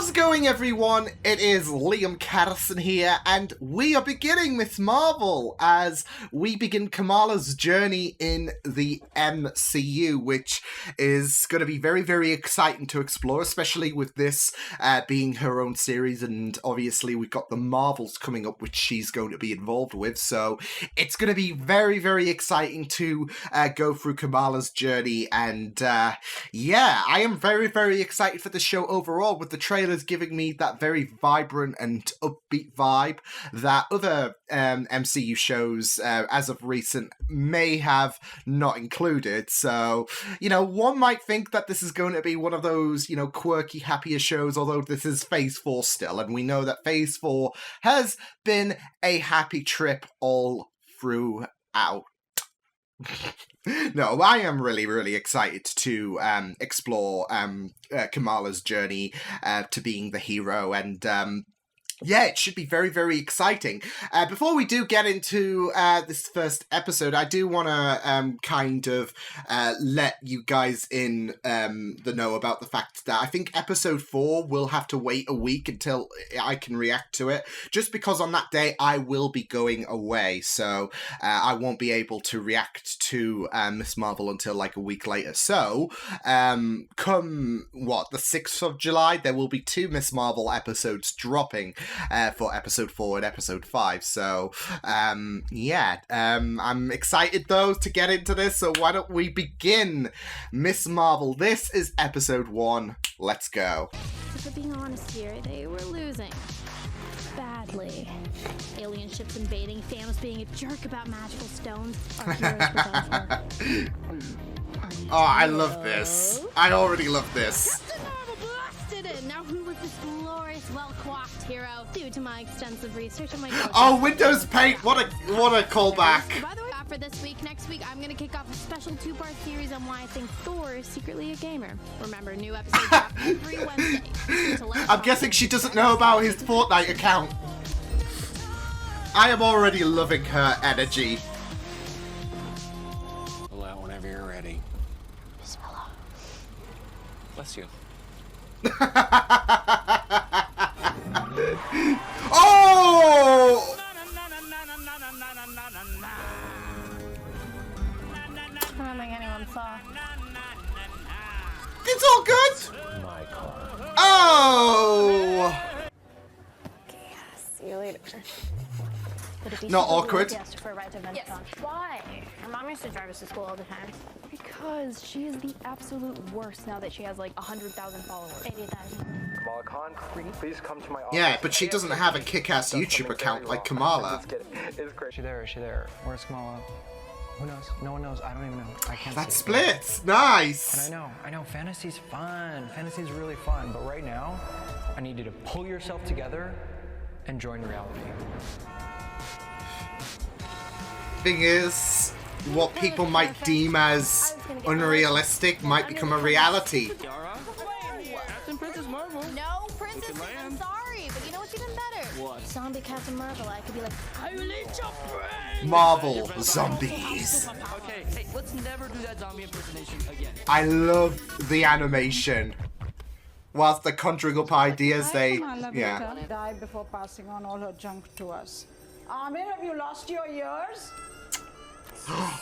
How's it going, everyone? It is Liam Catterson here, and we are beginning Miss Marvel as we begin Kamala's journey in the MCU, which is going to be very, very exciting to explore, especially with this being her own series, and obviously we've got the Marvels coming up, which she's going to be involved with, so it's going to be very, very exciting to go through Kamala's journey, and yeah, I am very, very excited for the show overall, with the trailers giving me that very vibrant and upbeat vibe that other MCU shows as of recent may have not included. So, you know, one might think that this is going to be one of those, you know, quirky, happier shows, although this is Phase 4 still, and we know that Phase 4 has been a happy trip all throughout. No, I am really, really excited to explore Kamala's journey to being the hero, and yeah, it should be very, very exciting. Before we do get into this first episode, I do want to kind of let you guys in the know about the fact that I think episode 4 will have to wait a week until I can react to it, just because on that day I will be going away, so I won't be able to react to Miss Marvel until like a week later. So, come, the 6th of July, there will be 2 Miss Marvel episodes dropping for episode 4 and episode 5. So, yeah, I'm excited though to get into this. So why don't we begin Miss Marvel? This is episode 1. Let's go. For being honest here, they were losing. Badly. Alien ships invading, Thanos being a jerk about magical stones. Our heroes without her. Oh, I love this. I already love this. Captain Marvel blasted it! Now who was this glorious, well-coiffed hero? Due to my extensive research on my Oh, Windows Paint! What a callback! By the way, for this week, next week, I'm gonna kick off a special 2-part series on why I think Thor is secretly a gamer. Remember, new episodes drop every Wednesday. I'm guessing she doesn't know about his Fortnite account. I am already loving her energy. Pull out whenever you're ready. Bismillah. Bless you. Oh! I don't think anyone saw. It's all good. My car. Oh! Okay, see you later. Not awkward. For a ride to yes. Why? Her mom used to drive us to school all the time. Because she is the absolute worst now that she has like 100,000 followers. 80,000. Kamala Khan, please come to my office. Yeah, but she doesn't have a kick-ass YouTube account like Kamala. Is she there? Is she there? Where's Kamala? Who knows? No one knows. I don't even know. I can't That see splits! Nice! And I know. Fantasy's fun. Fantasy's really fun. But right now, I need you to pull yourself together and join reality. Thing is, what people might deem as unrealistic might become a reality. Princess Marvel. No, Princess, I'm sorry, but you know what's even better? What? Zombie Captain Marvel. I could be like, I will eat your brain! Marvel zombies. Okay, hey, let's never do that zombie impersonation again. I love the animation. Whilst they're conjuring up ideas, they... Yeah. Died before passing on all her junk to us. Amir, have you lost your ears?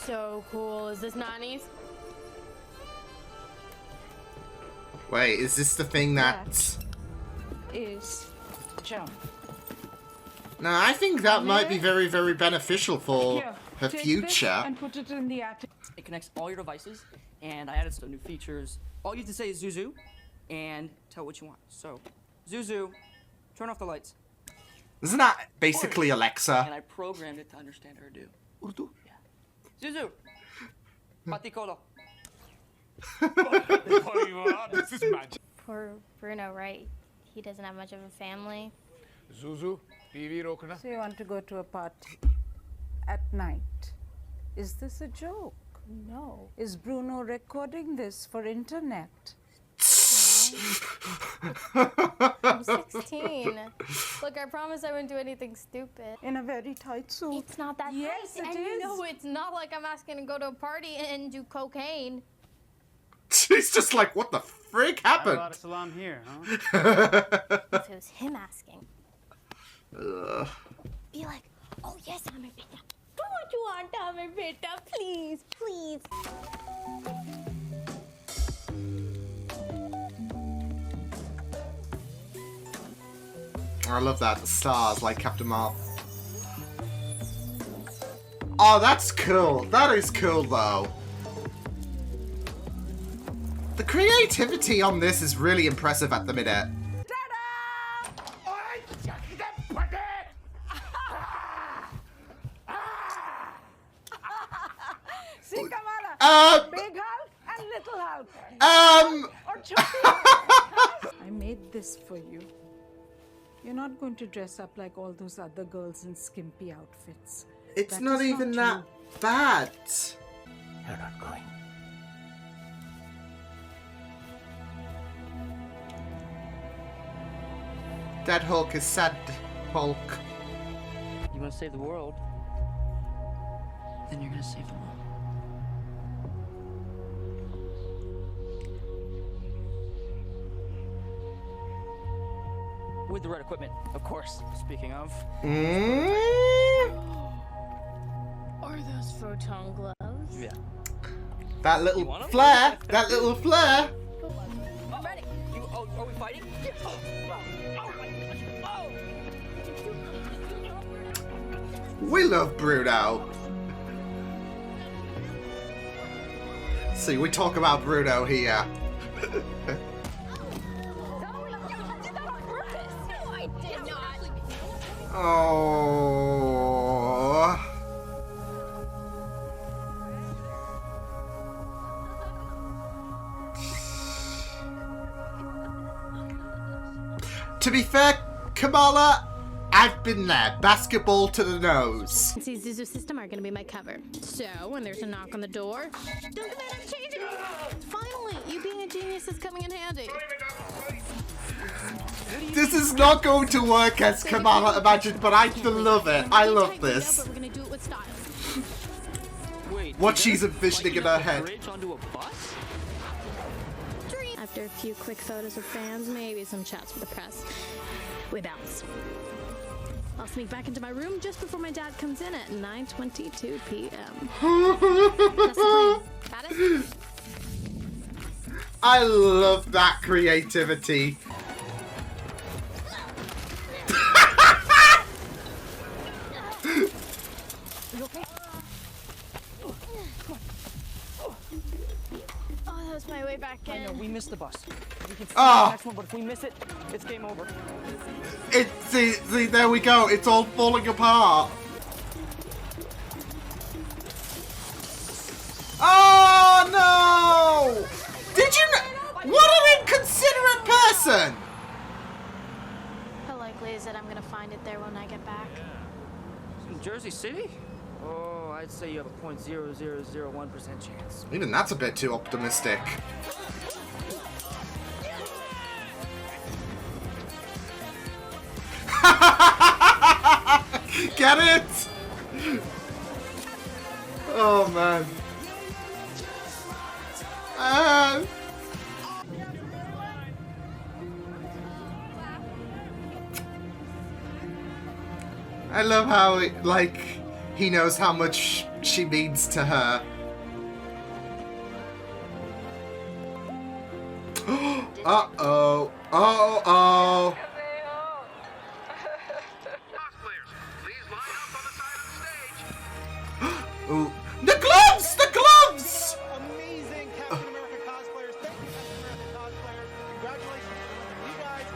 so cool. Is this 90s? Wait, is this the thing that... Is junk. No, I think that might be very, very beneficial for her future. And put it in the attic. It connects all your devices, and I added some new features. All you have to say is Zuzu, and tell what you want. So, Zuzu, turn off the lights. Isn't that basically Alexa? And I programmed it to understand Urdu. Urdu? Yeah. Zuzu! Patikolo. This is magic. Poor Bruno, right? He doesn't have much of a family. Zuzu, TV rokna. So you want to go to a party at night. Is this a joke? No. Is Bruno recording this for internet? I'm 16. Look, I promise I wouldn't do anything stupid. In a very tight suit. It's not that tight. Yes, it is. No, it's not like I'm asking to go to a party and do cocaine. He's just like, what the frick Not a lot happened? of salon here, huh? If it was him asking, Ugh. be like, oh yes, I'm a beta. Do what you want, I'm a beta. Please, please. I love that. The stars like Captain Marvel. Oh, that's cool. That is cool, though. The creativity on this is really impressive at the minute. See, Kamala, big Hulk and little Hulk. Or Chocolate. I made this for you. You're not going to dress up like all those other girls in skimpy outfits. It's That not is even not that bad. You're not going. Dead Hulk is sad Hulk. You want to save the world? Then you're gonna save them all. With the right equipment, of course. Speaking of. Are those photon gloves? Yeah. That You little want 'em? flare. That little flare. I'm ready. Are we fighting? Yeah. Oh my gosh. We love Bruno. See, we talk about Bruno here. Oh. To be fair, Kamala, I've been there. Basketball to the nose. See, Zuzu's system are gonna be my cover. So when there's a knock on the door, don't come in, I'm changing. Finally, you being a genius is coming in handy. This is not going to work as Kamala imagined, but I love it. I love this. But we're gonna do it with style. Wait. What she's envisioning in her head. Bridge onto a bus? After a few quick photos with fans, maybe some chats with the press, we bounce. I'll sneak back into my room just before my dad comes in at 9:22 p.m. That's the plan. Got it? I love that creativity. Oh, that was my way back in. I know, we missed the bus. We can see Oh. the next one, but if we miss it, it's game over. See, there we go. It's all falling apart. Oh no! Did you know? What an inconsiderate person! How likely is it I'm gonna find it there when I get back? In Jersey City? Oh, I'd say you have a 0.0001% chance. Even that's a bit too optimistic. Get it? Oh man. I love how he knows how much she means to her. Uh-oh. Uh-oh. Ooh. The gloves! The gloves! Amazing Captain America cosplayers. Thank you, Captain America cosplayers. Congratulations to you guys.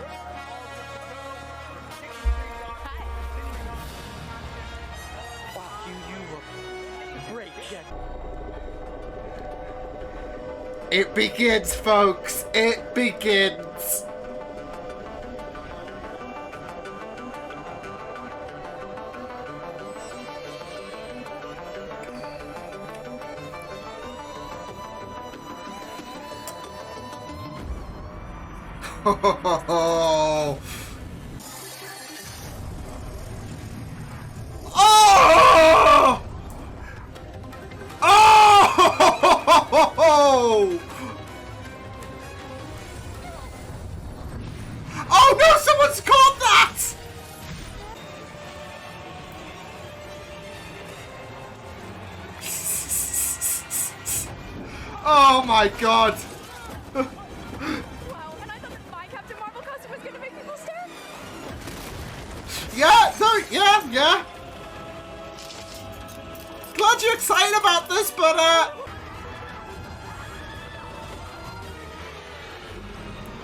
Wow, you look great. Yeah. It begins, folks. It begins. Oh! Oh! Oh! Oh my god! Wow, and I thought that my Captain Marvel costume was gonna make people stare. Yeah, so, yeah. Glad you're excited about this, but,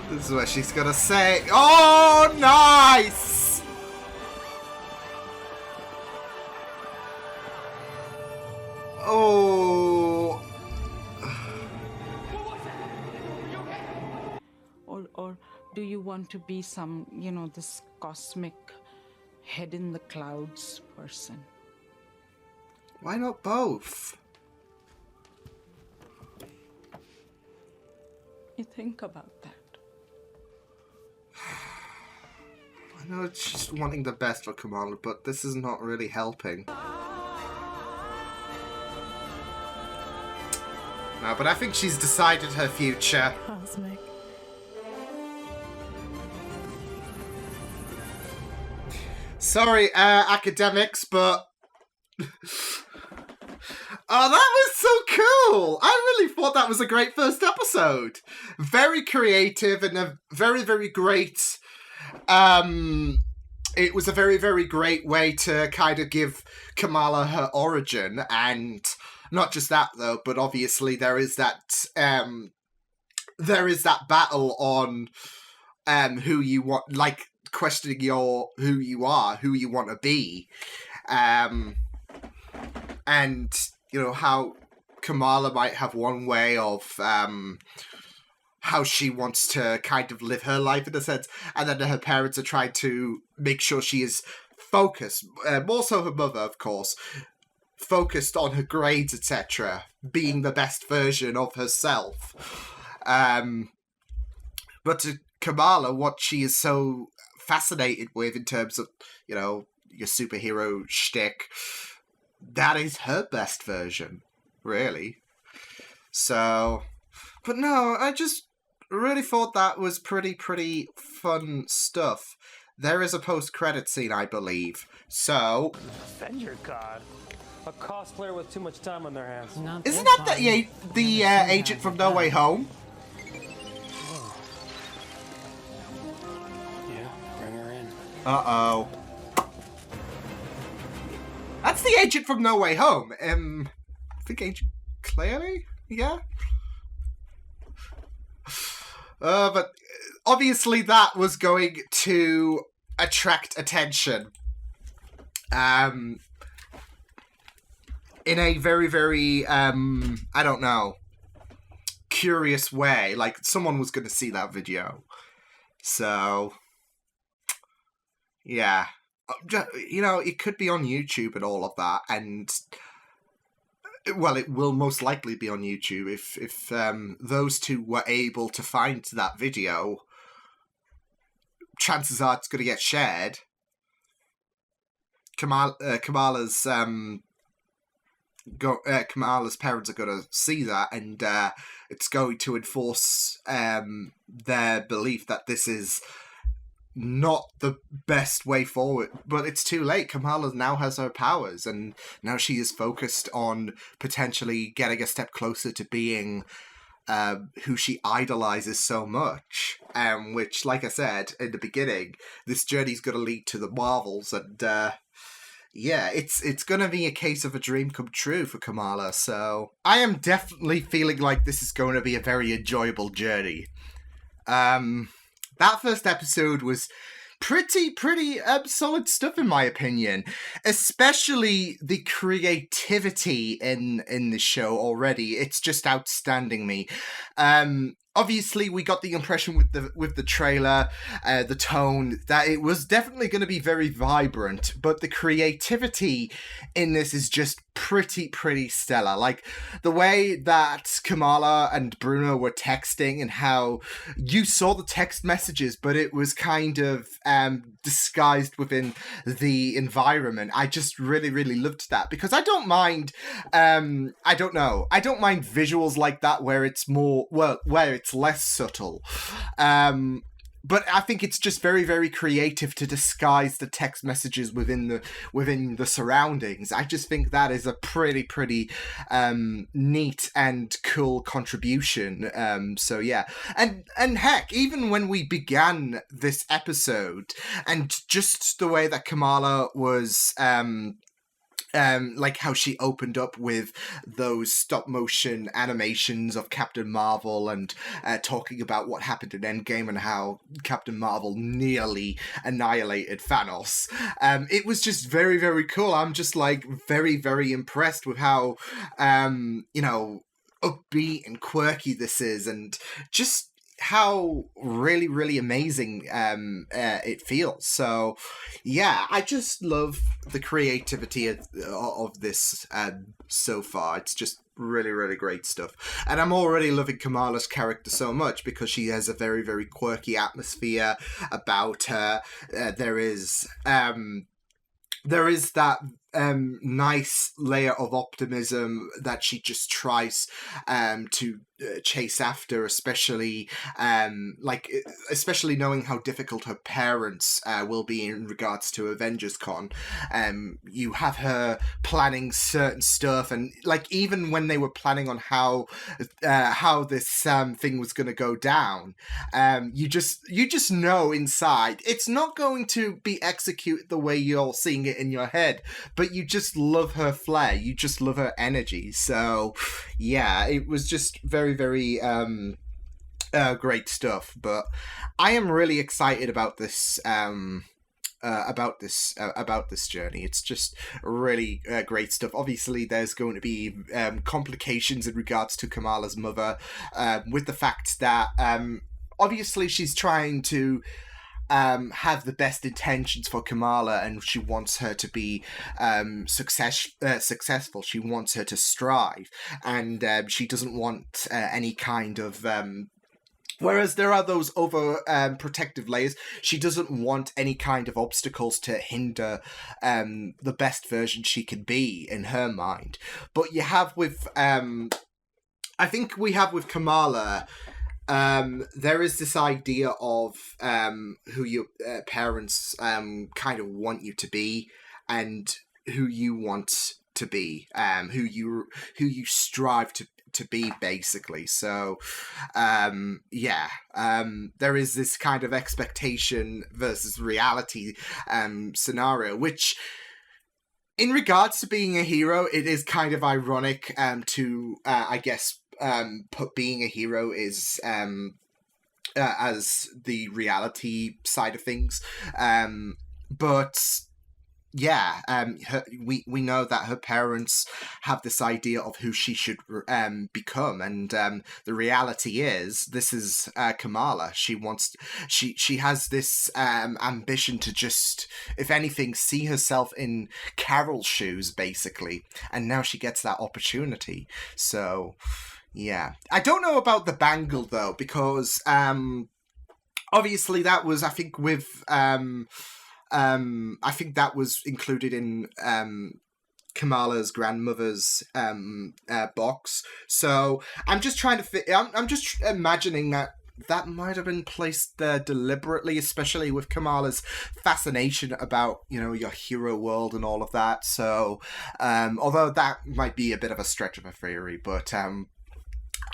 this is what she's gonna say. Oh, nice! Oh. Or do you want to be some, this cosmic head in the clouds person? Why not both? You think about that. I know she's wanting the best for Kamala, but this is not really helping. No, but I think she's decided her future. Cosmic. Sorry, academics, but... Oh, that was so cool! I really thought that was a great first episode. Very creative and a very, very great... It was a very, very great way to kind of give Kamala her origin, and not just that, though, but obviously there is that battle on who you want, like, questioning who you are, who you want to be, and how Kamala might have one way of how she wants to kind of live her life in a sense, and then her parents are trying to make sure she is focused, more so her mother, of course, focused on her grades, etc., being the best version of herself. But to Kamala, what she is so fascinated with in terms of, your superhero shtick, that is her best version, really. So, but no, I just really thought that was pretty fun stuff. There is a post-credit scene, I believe. So, Defend your god. A cosplayer with too much time on their hands. isn't that the agent from No Way Home? Yeah, bring her in. Uh-oh. That's the agent from No Way Home. I think Agent Clearly? Yeah? But obviously that was going to attract attention. In a very, very, I don't know, curious way. Like, someone was going to see that video. So, yeah. It could be on YouTube and all of that, and well, it will most likely be on YouTube if those two were able to find that video. Chances are it's going to get shared. Kamala's parents are going to see that, and it's going to enforce their belief that this is not the best way forward. But it's too late. Kamala now has her powers, and now she is focused on potentially getting a step closer to being who she idolizes so much. Which, like I said in the beginning, this journey's going to lead to the Marvels, and yeah, it's going to be a case of a dream come true for Kamala. So I am definitely feeling like this is going to be a very enjoyable journey. That first episode was pretty solid stuff, in my opinion. Especially the creativity in the show already. It's just outstanding me. Obviously, we got the impression with the trailer, the tone, that it was definitely going to be very vibrant, but the creativity in this is just pretty stellar. Like, the way that Kamala and Bruno were texting, and how you saw the text messages, but it was kind of disguised within the environment. I just really loved that, because I don't mind, I don't mind visuals like that where it's more, where it's less subtle. but I think it's just very, very creative to disguise the text messages within the surroundings. I just think that is a pretty neat and cool contribution. So yeah, and heck, even when we began this episode, and just the way that Kamala was like how she opened up with those stop motion animations of Captain Marvel and talking about what happened in Endgame and how Captain Marvel nearly annihilated Thanos. It was just very, very cool. I'm just like very, very impressed with how, upbeat and quirky this is, and just how really, really amazing it feels. So yeah, I just love the creativity of this so far. It's just really, really great stuff. And I'm already loving Kamala's character so much because she has a very, very quirky atmosphere about her. There is that nice layer of optimism that she just tries to chase after, especially knowing how difficult her parents will be in regards to Avengers Con. You have her planning certain stuff, and like even when they were planning on how this thing was going to go down, you just know inside it's not going to be executed the way you're seeing it in your head, but you just love her flair, you just love her energy. So yeah, it was just very, very great stuff. But I am really excited about this about this journey. It's just really great stuff. Obviously there's going to be complications in regards to Kamala's mother, with the fact that obviously she's trying to have the best intentions for Kamala, and she wants her to be successful. She wants her to strive, and she doesn't want any kind of whereas there are those over protective layers. She doesn't want any kind of obstacles to hinder the best version she can be in her mind. But you have with I think we have with Kamala, there is this idea of who your parents kind of want you to be, and who you want to be, who you strive to be, basically. So there is this kind of expectation versus reality scenario, which in regards to being a hero, it is kind of ironic to I guess put being a hero is as the reality side of things, but yeah, we know that her parents have this idea of who she should become, and the reality is this is Kamala. She has this ambition to just, if anything, see herself in Carol's shoes, basically, and now she gets that opportunity. So yeah, I don't know about the bangle though, because obviously that was, I think, with I think that was included in Kamala's grandmother's box. So I'm just trying to I'm just imagining that might have been placed there deliberately, especially with Kamala's fascination about, your hero world and all of that. So although that might be a bit of a stretch of a theory, but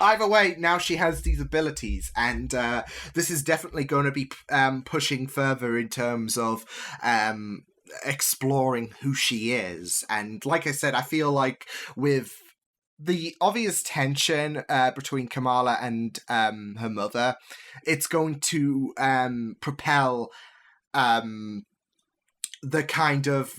either way, now she has these abilities, and this is definitely going to be pushing further in terms of exploring who she is. And like I said, I feel like with the obvious tension between Kamala and her mother, it's going to propel the kind of,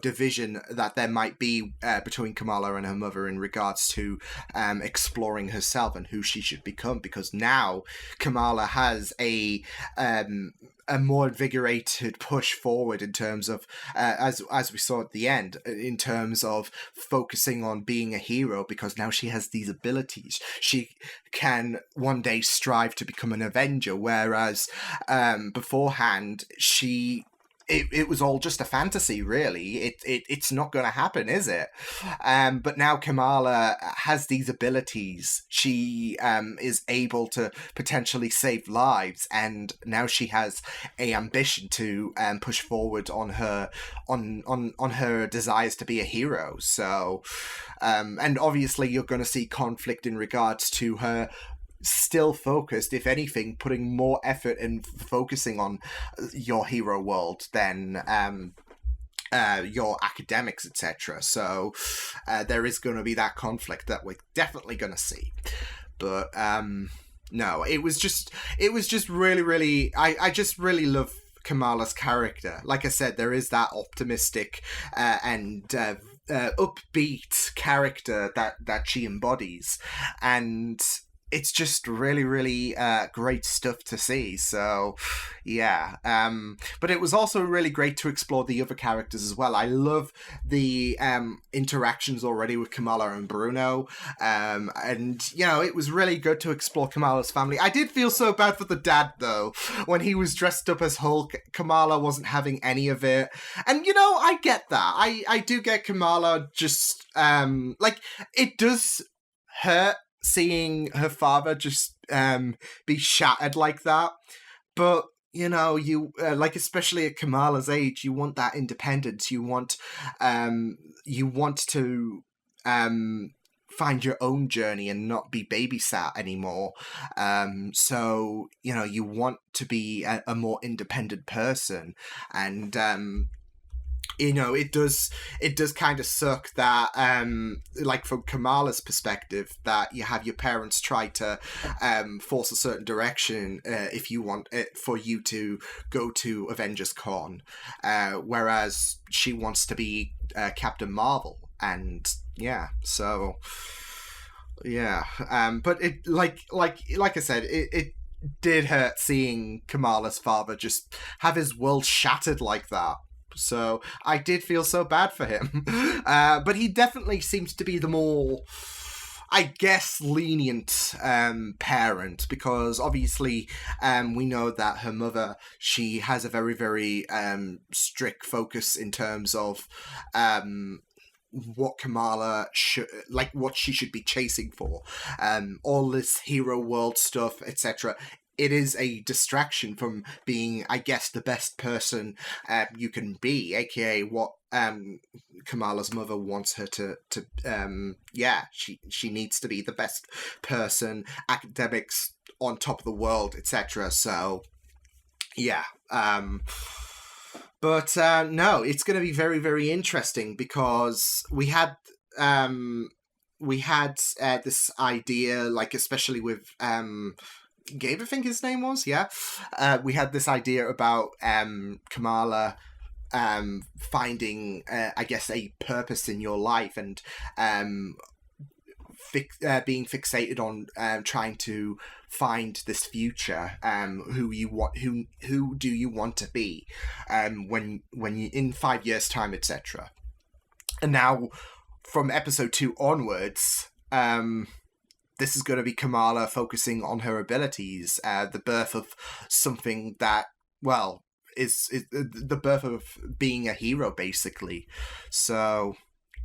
division that there might be between Kamala and her mother in regards to exploring herself and who she should become, because now Kamala has a more invigorated push forward in terms of, as we saw at the end, in terms of focusing on being a hero, because now she has these abilities. She can one day strive to become an Avenger, whereas beforehand she it was all just a fantasy, really. It's not going to happen, is it? But now Kamala has these abilities. She is able to potentially save lives, and now she has a ambition to push forward on her on her desires to be a hero. So, and obviously you're going to see conflict in regards to her still focused, if anything, putting more effort and focusing on your hero world than your academics, etc. So there is going to be that conflict that we're definitely going to see. But no, it was just really I just really love Kamala's character. Like I said, there is that optimistic and upbeat character that she embodies, and it's just really, really great stuff to see. So, yeah. But it was also really great to explore the other characters as well. I love the interactions already with Kamala and Bruno. And, you know, it was really good to explore Kamala's family. I did feel so bad for the dad, though. When he was dressed up as Hulk, Kamala wasn't having any of it. And, you know, I get that. I do get Kamala just, like, it does hurt seeing her father just be shattered like that, but you know, you like, especially at Kamala's age, you want that independence. You want to find your own journey and not be babysat anymore. So you know, you want to be a more independent person, and you know, it does kind of suck that, like, from Kamala's perspective, that you have your parents try to force a certain direction if you want it for you to go to Avengers Con, whereas she wants to be Captain Marvel, and yeah, so yeah, but it like I said, it did hurt seeing Kamala's father just have his world shattered like that. So I did feel so bad for him. But he definitely seems to be the more, I guess, lenient parent, because obviously we know that her mother, she has a very, very strict focus in terms of what Kamala should, like, what she should be chasing for. All this hero world stuff, etc. It is a distraction from being, I guess, the best person you can be, aka what Kamala's mother wants her to yeah, she needs to be the best person, academics on top of the world, etc. So, yeah. But no, it's going to be very, very interesting, because we had this idea, like, especially with Gabe, I think his name was, yeah. We had this idea about Kamala finding, I guess, a purpose in your life, and being fixated on trying to find this future. Who do you want to be? When you, in 5 years' time, etc. And now, from episode 2 onwards, this is going to be Kamala focusing on her abilities, the birth of something that, well, is the birth of being a hero, basically. So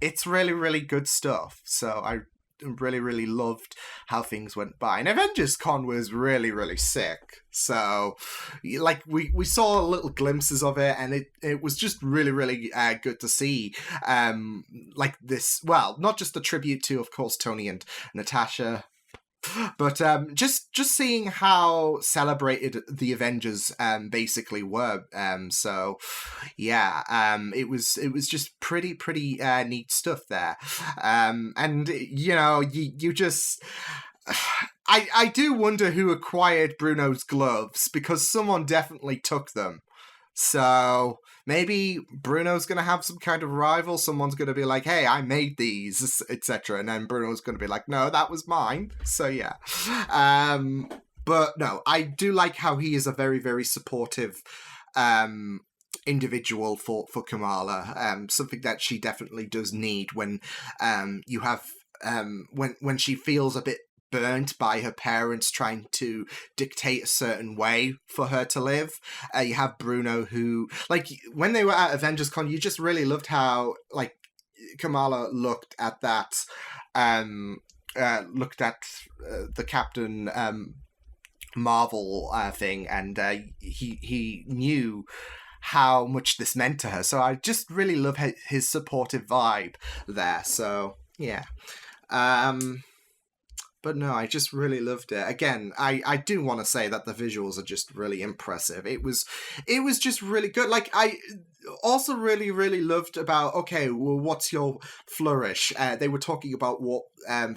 it's really, really good stuff. So I really, really loved how things went by. And Avengers Con was really, really sick. So, like, we saw little glimpses of it, and it was just really, really good to see, like, this, well, not just a tribute to, of course, Tony and Natasha, but just seeing how celebrated the Avengers basically were. So yeah, it was just pretty neat stuff there. And you know, you just, I do wonder who acquired Bruno's gloves, because someone definitely took them. So maybe Bruno's going to have some kind of rival. Someone's going to be like, hey, I made these, etc. And then Bruno's going to be like, no, that was mine. So yeah. But no, I do like how he is a very, very supportive individual for Kamala. Something that she definitely does need when you have when she feels a bit burnt by her parents trying to dictate a certain way for her to live. You have Bruno who, like, when they were at Avengers Con, you just really loved how, like, Kamala looked at that, the Captain Marvel thing, and he knew how much this meant to her. So I just really love his supportive vibe there. So yeah. But no, I just really loved it. Again, I do want to say that the visuals are just really impressive. It was just really good. Like, I also really, really loved about, okay, well, what's your flourish? They were talking about what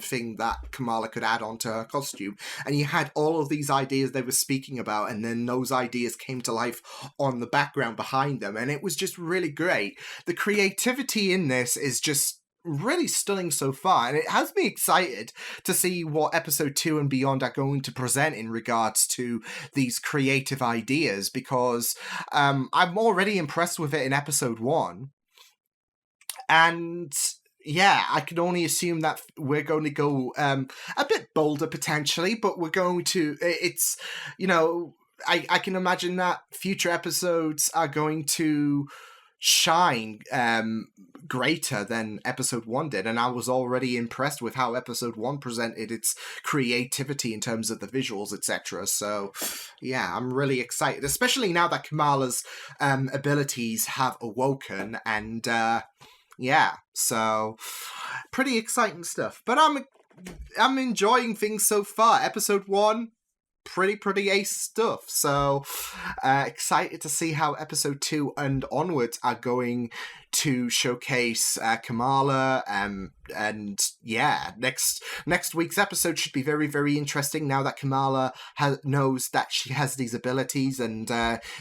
thing that Kamala could add on to her costume. And you had all of these ideas they were speaking about, and then those ideas came to life on the background behind them. And it was just really great. The creativity in this is just really stunning so far, and it has me excited to see what episode 2 and beyond are going to present in regards to these creative ideas, because I'm already impressed with it in episode 1, and yeah, I can only assume that we're going to go a bit bolder potentially, but we're going to, it's, you know, I can imagine that future episodes are going to shine greater than episode 1 did, and I was already impressed with how episode 1 presented its creativity in terms of the visuals, etc. So yeah, I'm really excited, especially now that Kamala's abilities have awoken, and yeah, so pretty exciting stuff. But I'm enjoying things so far. Episode 1, pretty ace stuff. So excited to see how episode 2 and onwards are going to showcase Kamala, and yeah, next week's episode should be very interesting now that Kamala knows that she has these abilities, and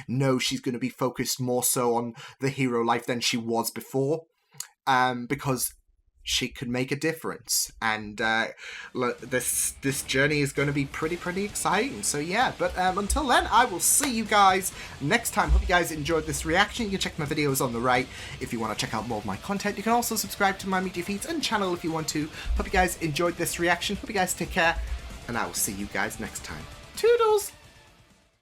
knows she's going to be focused more so on the hero life than she was before, because she could make a difference, and this journey is going to be pretty exciting. So yeah, but until then, I will see you guys next time. Hope you guys enjoyed this reaction. You can check my videos on the right if you want to check out more of my content. You can also subscribe to my media feeds and channel if you want to. Hope you guys enjoyed this reaction. Hope you guys take care, and I will see you guys next time. Toodles!